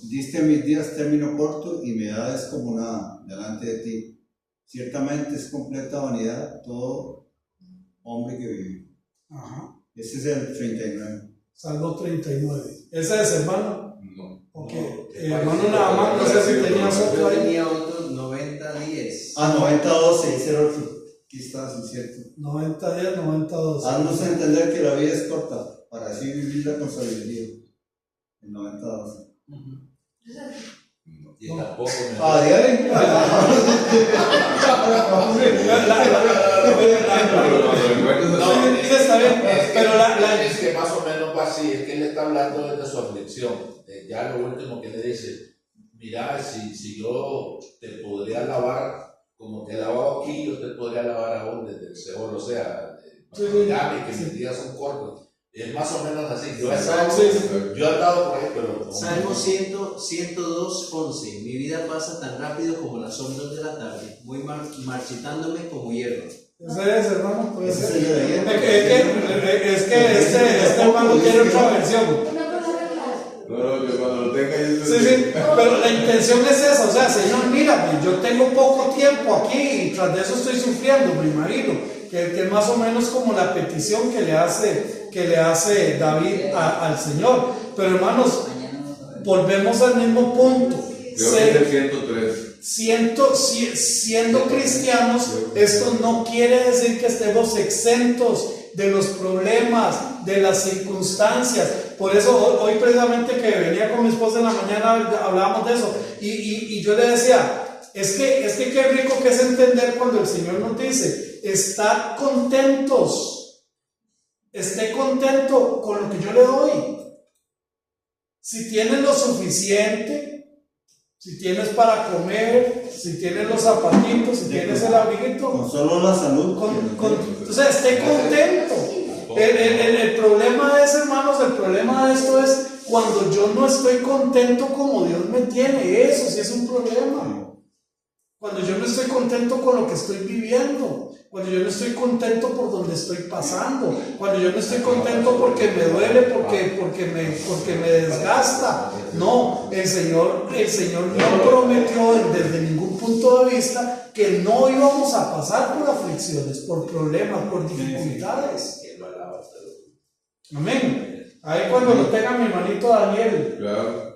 diste mis días término corto y mi edad es como nada delante de ti. Ciertamente es completa vanidad todo hombre que vive. Ajá. Ese es el 39. Salmo 39. ¿Ese es, hermano? No. Ok. Hermano, nada más, no sé si tenías otro Yo ahí. tenía otros 90-10. 90-12, dice el otro. Aquí está, sí, cierto. 90-10, 92. Haznos entender que la vida es corta, para así vivirla con sabiduría. El 90-12. No. Y tampoco me... Está bien, pero es que más o menos va así, es que él está hablando de su aflicción. Ya lo último que le dice, mira, si yo te podría lavar como te he lavado aquí, yo te podría lavar aún desde el Seol, o sea, mírame, que mis días son cortos. Es más o menos así. Yo he andado por ahí, pero... Salmo 102, 11. Mi vida pasa tan rápido como las sombras de la tarde, muy marchitándome como hierba. Ese es, hermano, puede ser. Es que este hermano tiene otra versión. Una palabra clave. No, que cuando lo tenga yo... Sí, pero la intención es esa, o sea, Señor, mírame, yo tengo poco tiempo aquí y tras de eso estoy sufriendo, me imagino, que es más o menos como la petición que le hace David al Señor. Pero hermanos, volvemos al mismo punto. Creo que es el 103. Siendo cristianos, esto no quiere decir que estemos exentos de los problemas, de las circunstancias. Por eso hoy precisamente que venía con mi esposa en la mañana hablábamos de eso y yo le decía, es que qué rico que es entender cuando el Señor nos dice, estad contentos, esté contento con lo que yo le doy. Si tienes lo suficiente, si tienes para comer, si tienes los zapatitos, si tienes el abriguito, con solo la salud. o sea, esté contento. El problema es, hermanos, el problema de esto es cuando yo no estoy contento como Dios me tiene. Eso sí es un problema. Cuando yo no estoy contento con lo que estoy viviendo, cuando yo no estoy contento por donde estoy pasando, cuando yo no estoy contento porque me duele, porque me desgasta. No, el Señor no prometió desde ningún punto de vista que no íbamos a pasar por aflicciones, por problemas, por dificultades. Amén. Ahí cuando lo tenga mi hermanito Daniel, Claro.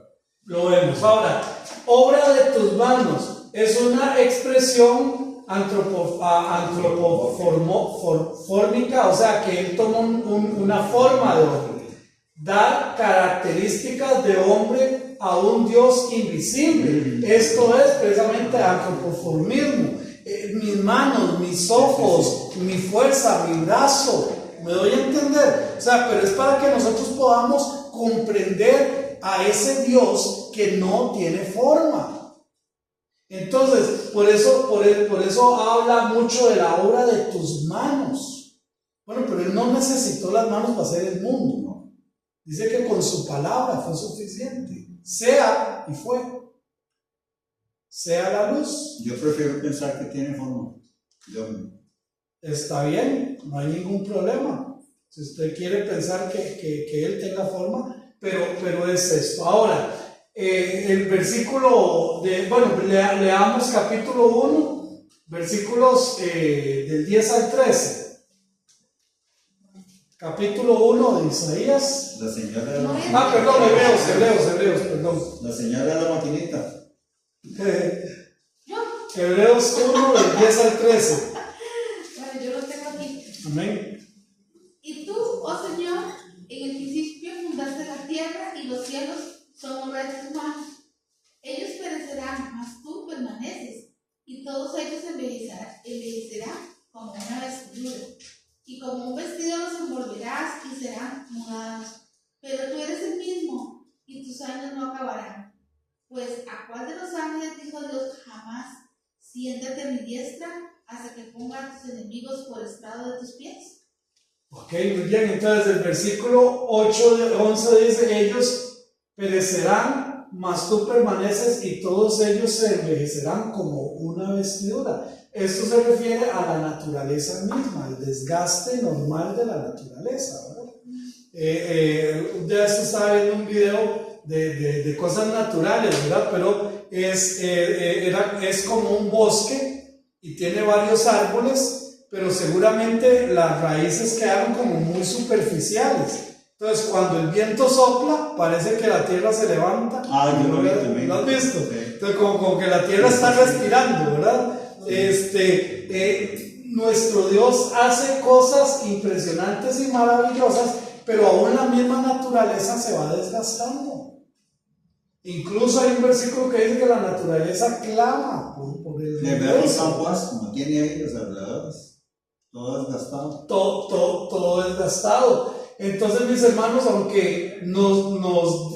lo vemos. Ahora, obra de tus manos es una expresión antropomórfica, o sea que él toma una forma de hombre, da características de hombre a un Dios invisible. Esto es precisamente antropoformismo. Mis manos, mis ojos, mi fuerza, mi brazo, me doy a entender, o sea, pero es para que nosotros podamos comprender a ese Dios que no tiene forma. Entonces, por eso habla mucho de la obra de tus manos. Bueno, pero él no necesitó las manos para hacer el mundo, ¿no? Dice que con su palabra fue suficiente. Sea y fue. Sea la luz. Yo prefiero pensar que tiene forma. Está bien, no hay ningún problema. Si usted quiere pensar que él tenga forma, pero es esto. Ahora, el versículo leamos capítulo 1, versículos del 10 al 13. Capítulo 1 de Isaías. La señora de la perdón, Hebreos, perdón. La señora de la maquinita. Hebreos 1 del 10 al 13. Bueno, yo lo tengo aquí. Amén. Y tú, oh Señor, en el principio fundaste la tierra y los cielos son obra de tus manos. Ellos perecerán, mas tú permaneces, y todos ellos envejecerán como una vestidura. Y como un vestido los envolverás y serán mudados. Pero tú eres el mismo, y tus años no acabarán. Pues ¿a cuál de los ángeles dijo Dios jamás? Siéntate a mi diestra hasta que ponga a tus enemigos por estrado de tus pies. Ok, muy bien. Entonces el versículo 11 dice, ellos perecerán, mas tú permaneces y todos ellos se envejecerán como una vestidura. Esto se refiere a la naturaleza misma, al desgaste normal de la naturaleza, ¿verdad? Un día estaba viendo un video de cosas naturales, ¿verdad? Pero es como un bosque y tiene varios árboles, pero seguramente las raíces quedaron como muy superficiales. Entonces, cuando el viento sopla, parece que la tierra se levanta. Yo lo vi también. ¿Lo has visto? Sí. Entonces, como que la tierra está respirando, ¿verdad? Nuestro Dios hace cosas impresionantes y maravillosas, pero aún la misma naturaleza se va desgastando. Incluso hay un versículo que dice que la naturaleza clama por el De ver regreso. San Juan, como tiene ahí los alrededores, todo es gastado. Todo es gastado. Entonces, mis hermanos, aunque nos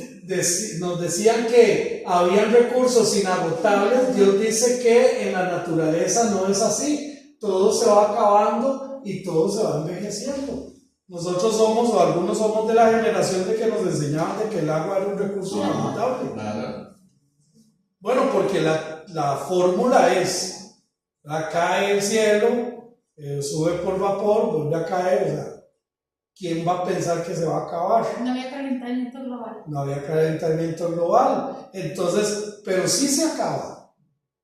decían que habían recursos inagotables, Dios dice que en la naturaleza no es así. Todo se va acabando y todo se va envejeciendo. Nosotros somos, o algunos somos de la generación de que nos enseñaban de que el agua era un recurso inagotable. Nada. Bueno, porque la fórmula es, cae el cielo, sube por vapor, vuelve a caer, o sea, ¿quién va a pensar que se va a acabar? No había calentamiento global. No había calentamiento global. Entonces, pero sí se acaba.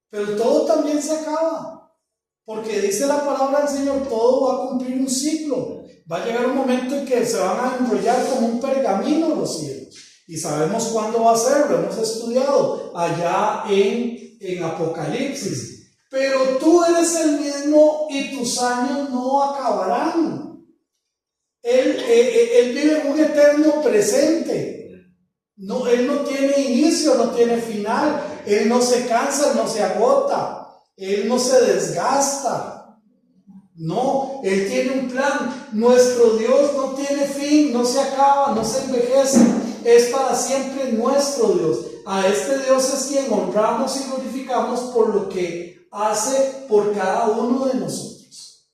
Pero todo también se acaba. Porque dice la palabra del Señor, todo va a cumplir un ciclo. Va a llegar un momento en que se van a enrollar como un pergamino los cielos. Y sabemos cuándo va a ser, lo hemos estudiado allá en Apocalipsis. Pero tú eres el mismo y tus años no acabarán. Él vive en un eterno presente. No, Él no tiene inicio, no tiene final. Él no se cansa, no se agota. Él no se desgasta. No, Él tiene un plan. Nuestro Dios no tiene fin, no se acaba, no se envejece. Es para siempre nuestro Dios. A este Dios es quien honramos y glorificamos por lo que hace por cada uno de nosotros.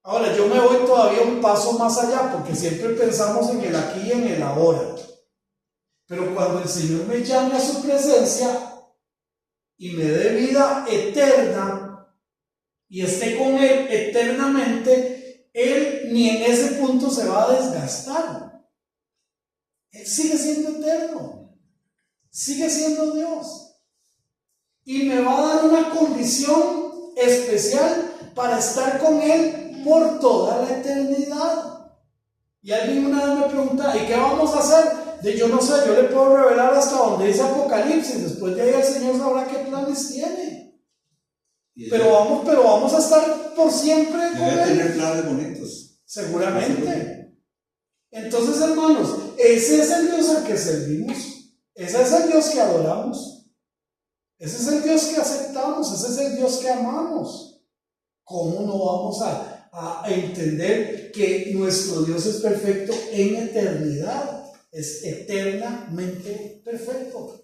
Ahora, yo me voy todavía un paso más allá, porque siempre pensamos en el aquí y en el ahora. Pero cuando el Señor me llame a su presencia y me dé vida eterna y esté con Él eternamente, Él ni en ese punto se va a desgastar. Él sigue siendo eterno, sigue siendo Dios. Y me va a dar una condición especial para estar con Él por toda la eternidad. Y alguien una vez me pregunta, ¿y qué vamos a hacer? Yo no sé, yo le puedo revelar hasta donde dice Apocalipsis. Después de ahí el Señor sabrá qué planes tiene. Pero vamos a estar por siempre con Debe Él. tener planes bonitos. Seguramente. Entonces, hermanos, ese es el Dios al que servimos. Ese es el Dios que adoramos. Ese es el Dios que aceptamos. Ese es el Dios que amamos. ¿Cómo no vamos a entender que nuestro Dios es perfecto en eternidad? Es eternamente perfecto.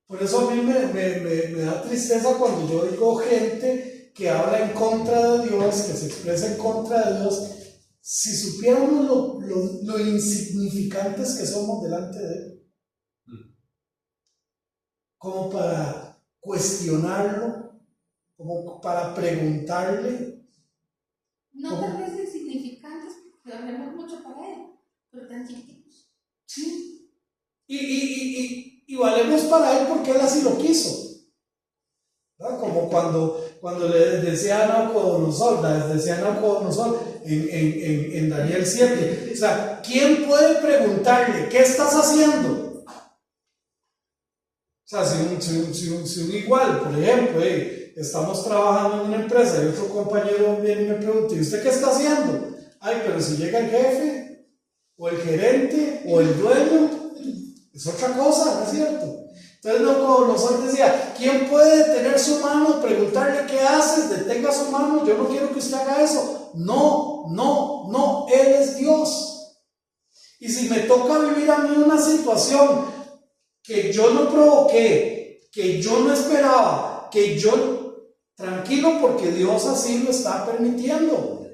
Por eso a mí me da tristeza cuando yo digo gente que habla en contra de Dios, que se expresa en contra de Dios. Si supiéramos lo insignificantes que somos delante de Él, como para cuestionarlo, como para preguntarle. No tal vez insignificantes, porque hablemos mucho para Él, pero tan chiquitos. Sí. Y valemos para Él porque Él así lo quiso. ¿Verdad? Como cuando le decía a Nabucodonosor en Daniel 7. O sea, ¿quién puede preguntarle qué estás haciendo? O sea, si un igual, por ejemplo, estamos trabajando en una empresa y otro compañero viene y me pregunta, ¿y usted qué está haciendo? Ay, pero si llega el jefe, o el gerente, o el dueño, es otra cosa, ¿no es cierto? Entonces nosotros decía, ¿quién puede detener su mano, preguntarle qué haces, detenga su mano? Yo no quiero que usted haga eso. No, Él es Dios. Y si me toca vivir a mí una situación que yo no provoqué, que yo no esperaba, tranquilo, porque Dios así lo está permitiendo.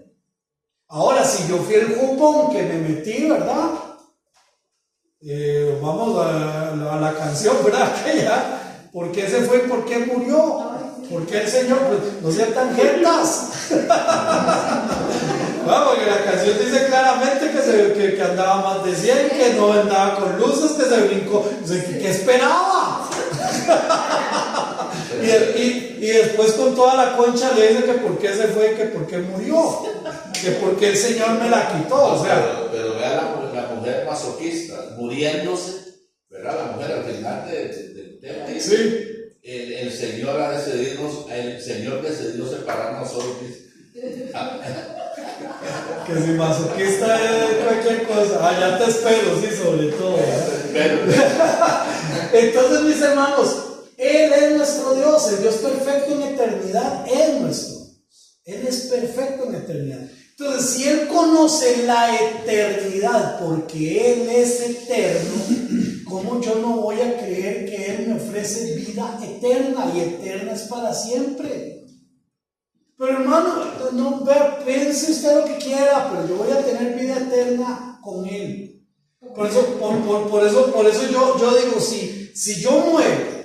Ahora, si yo fui el jupón que me metí, ¿verdad? Vamos a la canción, ¿verdad? ¿Por qué se fue? ¿Por qué murió? ¿Por qué el Señor? Pues, no sean tan jetas. Bueno, porque la canción dice claramente que andaba más de 100, que no andaba con luces, que se brincó. ¿Qué esperaba? y después con toda la concha le dice que por qué se fue, que por qué murió, que por qué el Señor me la quitó. O sea, pero vea la mujer masoquista muriéndose, ¿verdad? La mujer al final del tema. Sí. El Señor decidió separarnos solos. Que si masoquista es cualquier cosa. Allá te espero, sí, sobre todo. Entonces, mis hermanos, Él es nuestro Dios, el Dios perfecto en eternidad es nuestro. Él es perfecto en eternidad. Entonces, si Él conoce la eternidad, porque Él es eterno, ¿cómo yo no voy a creer que Él me ofrece vida eterna? Y eterna es para siempre. Pero hermano, no piense usted lo que quiera, pero yo voy a tener vida eterna con Él. Por eso yo digo, si yo muero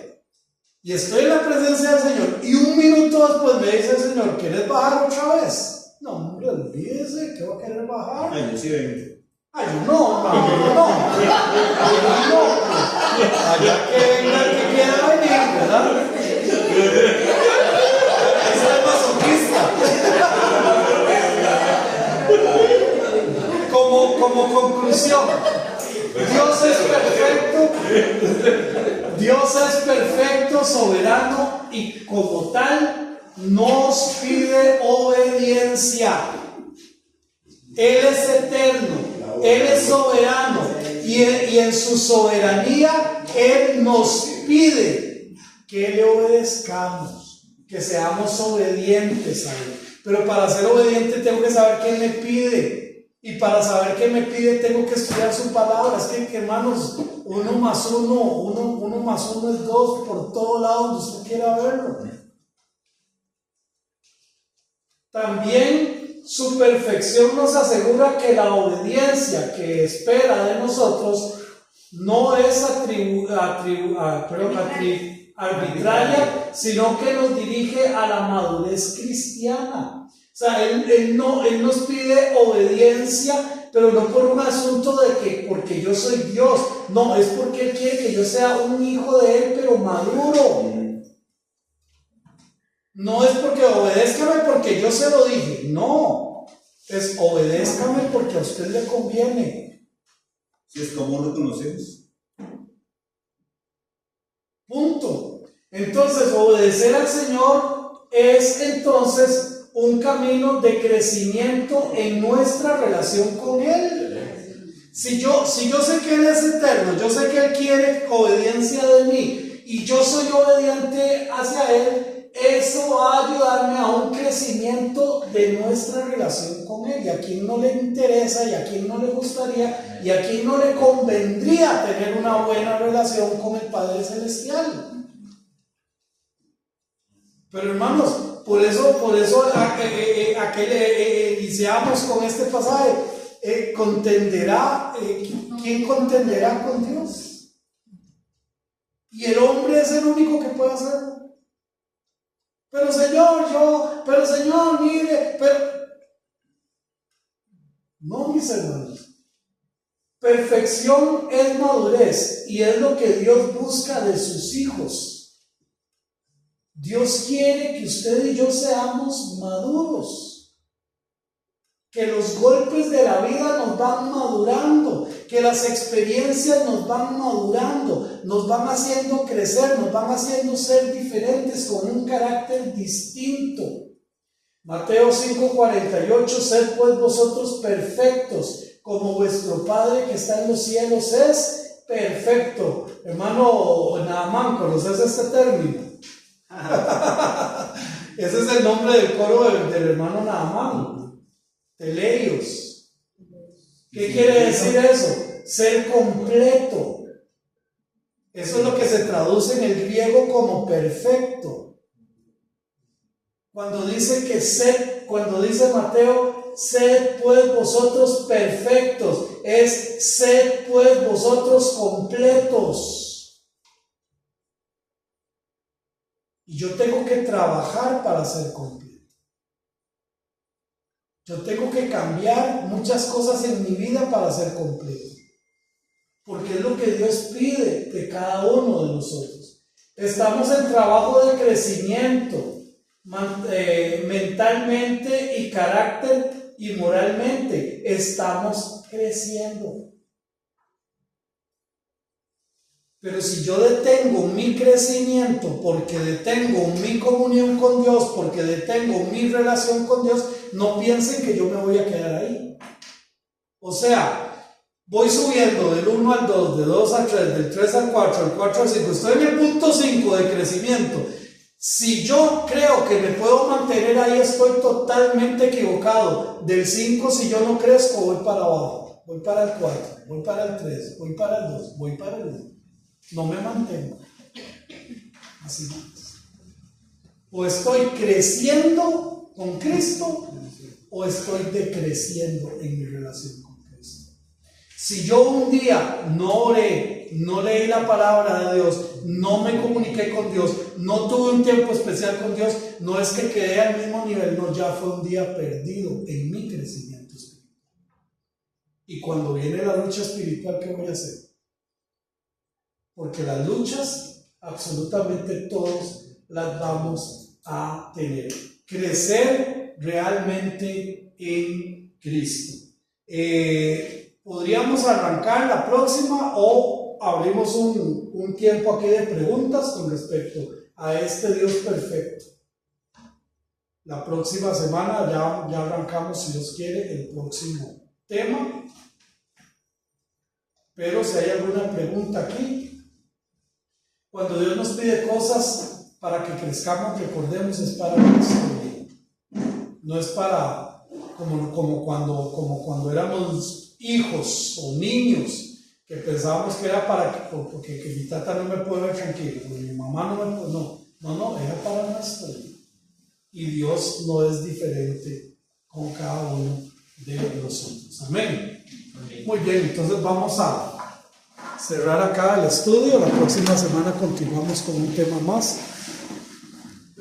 y estoy en la presencia del Señor y un minuto después me dice el Señor, ¿quieres bajar otra vez? No, hombre, olvídese, ¿qué va a querer bajar? Ay, yo sí vengo. Ay, no. Allá que venga el que quiera venir, ¿verdad? Ese es masoquista. Como conclusión, Dios es perfecto, soberano y como tal nos pide obediencia. Él es eterno, Él es soberano y en su soberanía Él nos pide que le obedezcamos, que seamos obedientes a Él. Pero para ser obediente tengo que saber qué me pide. Y para saber qué me pide tengo que estudiar su palabra. Es que hermanos, 1 más 1 es 2 por todo lado donde usted quiera verlo. También su perfección nos asegura que la obediencia que espera de nosotros no es arbitraria, sino que nos dirige a la madurez cristiana. O sea, él nos pide obediencia, pero no por un asunto de que porque yo soy Dios, no, es porque Él quiere que yo sea un hijo de Él, pero maduro. No es porque obedézcame porque yo se lo dije, no, es obedézcame porque a usted le conviene. Si es como lo conocemos. Punto. Entonces, obedecer al Señor es entonces un camino de crecimiento en nuestra relación con Él. Si yo sé que Él es eterno, yo sé que Él quiere obediencia de mí y yo soy obediente hacia Él, eso va a ayudarme a un crecimiento de nuestra relación con Él. Y a quien no le interesa, y a quien no le gustaría, y a quien no le convendría tener una buena relación con el Padre Celestial. Pero hermanos, por eso iniciamos con este pasaje. ¿Quién contenderá con Dios? Y el hombre es el único que puede hacerlo. Pero Señor, mire, no, mis hermanos. Perfección es madurez y es lo que Dios busca de sus hijos. Dios quiere que usted y yo seamos maduros, que los golpes de la vida nos van madurando, que las experiencias nos van madurando, nos van haciendo crecer, nos van haciendo ser diferentes con un carácter distinto. Mateo 5:48, sed pues vosotros perfectos, como vuestro Padre que está en los cielos es perfecto. Hermano Naamán, ¿conoces este término? Ese es el nombre del coro del hermano Naamán, Teleios. ¿Qué quiere decir eso? Ser completo. Eso es lo que se traduce en el griego como perfecto. Cuando dice Mateo, sed pues vosotros perfectos, es sed pues vosotros completos. Y yo tengo que trabajar para ser completo. Yo tengo que cambiar muchas cosas en mi vida para ser completo. Porque es lo que Dios pide de cada uno de nosotros. Estamos en trabajo de crecimiento, mentalmente y carácter y moralmente. Estamos creciendo. Pero si yo detengo mi crecimiento porque detengo mi comunión con Dios, porque detengo mi relación con Dios, no piensen que yo me voy a quedar ahí. O sea, voy subiendo del 1 al 2, de 2 al 3, del 3 al 4, del 4 al 5, estoy en el punto 5 de crecimiento. Si yo creo que me puedo mantener ahí, estoy totalmente equivocado. Del 5, si yo no crezco, voy para abajo, voy para el 4, voy para el 3, voy para el 2, voy para el 1. No me mantengo. Así es. O estoy creciendo con Cristo, o estoy decreciendo en mi relación con Cristo. Si yo un día no oré, no leí la palabra de Dios, no me comuniqué con Dios, no tuve un tiempo especial con Dios, no es que quedé al mismo nivel, no, ya fue un día perdido en mi crecimiento espiritual. Y cuando viene la lucha espiritual, ¿qué voy a hacer? Porque las luchas, absolutamente todos las vamos a tener. Crecer realmente en Cristo. Podríamos arrancar la próxima o abrimos un tiempo aquí de preguntas con respecto a este Dios perfecto. La próxima semana ya arrancamos, si Dios quiere, el próximo tema. Pero si hay alguna pregunta aquí, cuando Dios nos pide cosas para que crezcamos, recordemos, es para nuestro bien. No es para como cuando éramos hijos o niños, que pensábamos que era para que mi tata no me puede ver tranquilo, o mi mamá no me puede, no, era para nuestro bien. Y Dios no es diferente con cada uno de nosotros. Amén. Muy bien, entonces vamos a cerrar acá el estudio. La próxima semana continuamos con un tema más.